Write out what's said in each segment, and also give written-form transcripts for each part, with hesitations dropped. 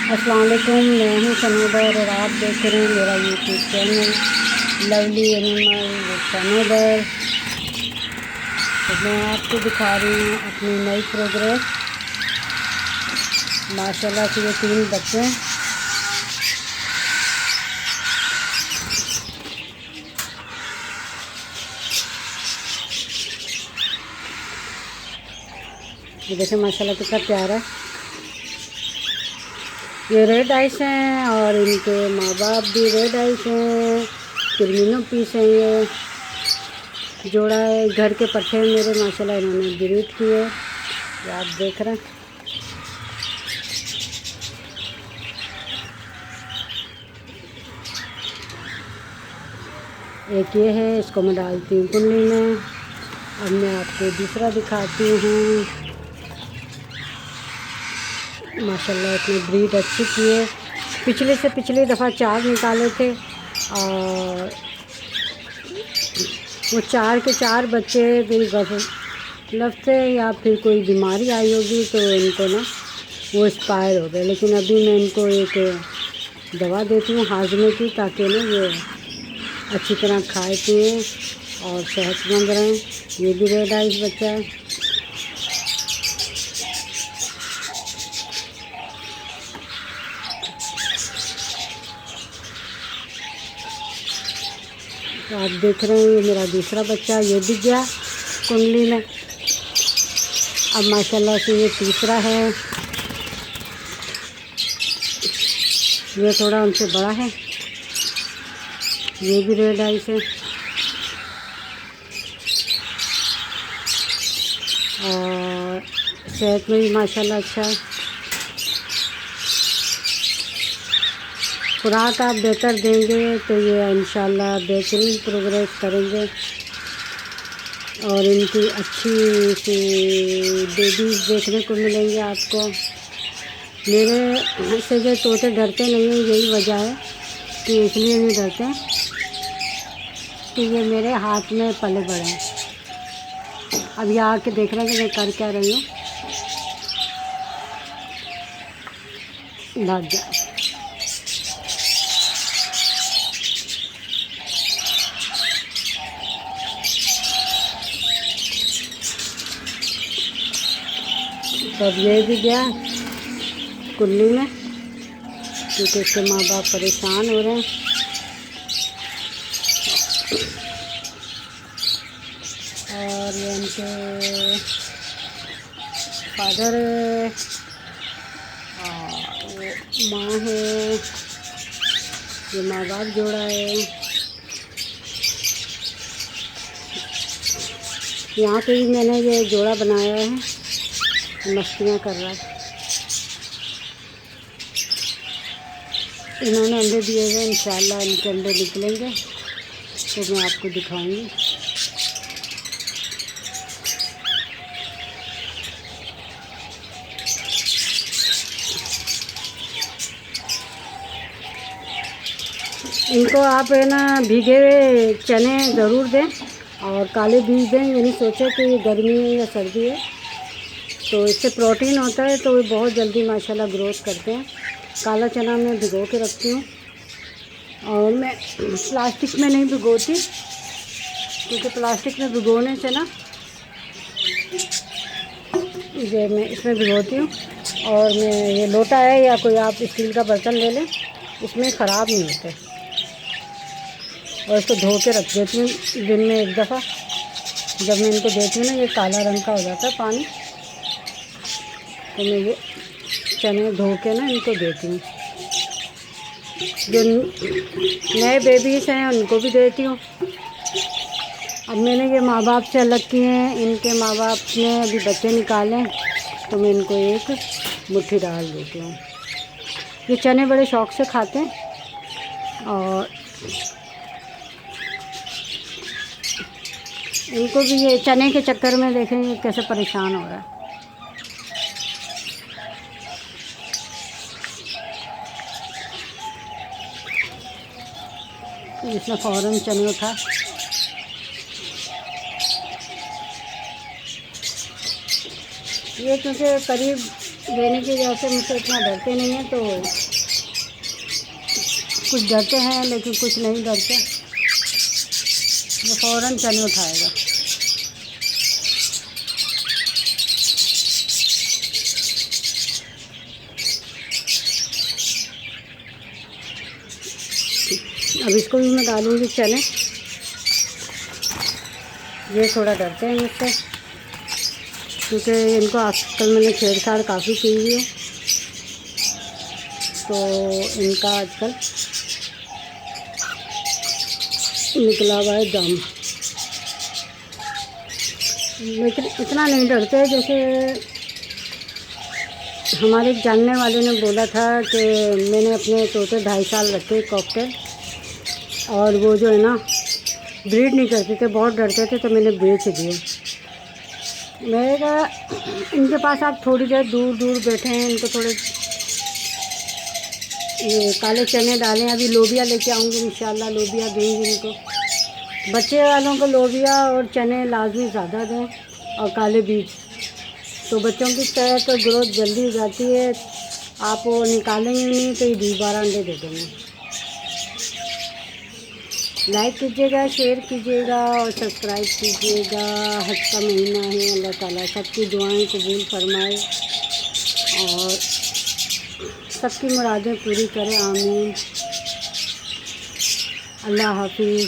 अस्सलाम वालेकुम, मैं हूँ सनोबर और आप देख रहे हैं मेरा YouTube channel lovely animal with Sanobar. तो मैं आपको दिखा रही हूँ अपनी नई प्रोग्रेस। माशाल्लाह से ये 3 बच्चे हैं। ये देखें माशाल्लाह कितना प्यारा है। ये रेड आइस हैं और इनके माँ बाप भी रेड आइस हैं। पिरमिनो पीस हैं। ये जोड़ा है। घर के पट्टे मेरे माशाल्लाह इन्होंने ब्रीड किए, ये आप देख रहे हैं। एक ये है, इसको मैं डालती हूँ कुंडली में। अब मैं आपको दूसरा दिखाती हूँ। माशाल्लाह इसने ब्रीड अच्छी की है। पिछली दफ़ा 4 निकाले थे और वो 4 के 4 बच्चे फिर गलत से या फिर कोई बीमारी आई होगी तो इनको ना वो एक्सपायर हो गए। लेकिन अभी मैं इनको एक दवा देती हूँ हाजमे की, ताकि ना ये अच्छी तरह खाए पिए और सेहतमंद रहें। ये भी रेड आइस बच्चा है। तो आप देख रहे हैं ये मेरा दूसरा बच्चा, ये भी गया कुंडली में। अब माशाल्लाह से ये तीसरा है। ये थोड़ा उनसे बड़ा है। ये भी रेड आइस है और सेहत में भी माशाल्लाह अच्छा है। खुराक आप बेहतर देंगे तो ये इंशाल्लाह बेहतरीन प्रोग्रेस करेंगे और इनकी अच्छी सी बेबीज़ देखने को मिलेंगे आपको। मेरे से जो तोते डरते नहीं हैं, यही वजह है कि इसलिए नहीं डरते कि ये मेरे हाथ में पले बड़े हैं। अब ये आके देख रहे हैं कि मैं कर क्या रही हूँ। भाग जा। तब ये भी गया कुल्ली में क्योंकि इसके माँ बाप परेशान हो रहे हैं। और ये इनके फादर है और वो माँ है। ये माँ बाप जोड़ा है। यहाँ पे भी मैंने ये जोड़ा बनाया है, मस्तियाँ कर रहा है। इन्होंने अंडे दिए हुए, इंशाल्लाह इनके अंडे निकलेंगे तो मैं आपको दिखाऊंगी। इनको आप है ना भीगे हुए चने ज़रूर दें और काले बीज दें। ये नहीं सोचे कि ये गर्मी है या सर्दी है, तो इससे प्रोटीन होता है तो ये बहुत जल्दी माशाल्लाह ग्रोथ करते हैं। काला चना मैं भिगो के रखती हूँ और मैं प्लास्टिक में नहीं भिगोती क्योंकि प्लास्टिक में भिगोने से ना ये मैं इसमें भिगोती हूँ। और मैं ये लोटा है या कोई आप स्टील का बर्तन ले लें, इसमें ख़राब नहीं होते। और इसको धो के रख देती हूँ दिन में एक दफ़ा। जब मैं इनको देती हूँ ना ये काला रंग का हो जाता है पानी, तो मैं ये चने धो के ना इनको देती हूँ। जो नए बेबीज़ हैं उनको भी देती हूँ। अब मैंने ये माँ बाप से अलग किए हैं, इनके माँ बाप ने अभी बच्चे निकाले तो मैं इनको एक मुट्ठी डाल देती हूँ। ये चने बड़े शौक़ से खाते हैं और इनको भी ये चने के चक्कर में देखेंगे कैसे परेशान हो रहा है। इसने फ़ौरन चने उठा। ये क्योंकि करीब देने की वजह से मुझसे इतना डरते नहीं हैं, तो कुछ डरते हैं लेकिन कुछ नहीं डरते। वो फ़ौरन चने उठाएगा। अब इसको भी मैं डालूँगी चने। ये थोड़ा डरते हैं मुझसे, क्योंकि इनको आजकल मैंने छेड़छाड़ काफ़ी की हुई है, तो इनका आजकल निकला हुआ है दम। लेकिन इतना नहीं डरते। जैसे हमारे एक जानने वाले ने बोला था कि मैंने अपने तोते 2.5 साल रखे कॉकटेल, और वो जो है ना ब्रीड नहीं करते थे, बहुत डरते थे, तो मैंने बेच दिए। मैंने कहा इनके पास आप थोड़ी देर दूर दूर बैठे हैं, इनको थोड़े ये काले चने डालें। अभी लोबिया लेके आऊँगी इंशाल्लाह, लोबिया दूँगी इनको। बच्चे वालों को लोबिया और चने लाजमी ज़्यादा दें, और काले बीज, तो बच्चों की सेहत और ग्रोथ जल्दी हो जाती है। आप वो निकालेंगे नहीं तो ये 12 अंडे दे देंगे। लाइक कीजिएगा, शेयर कीजिएगा और सब्सक्राइब कीजिएगा। हज का महीना है, अल्लाह ताला सबकी दुआएं कबूल फरमाए और सबकी मुरादें पूरी करे, आमीन। अल्लाह हाफिज़।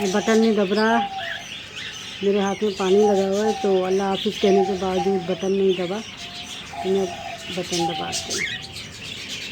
बटन नहीं दब रहा, मेरे हाथ में पानी लगा हुआ है, तो अल्लाह हाफिज़ कहने के बावजूद बटन नहीं दबा, तो मैं बटन दबाती हूँ।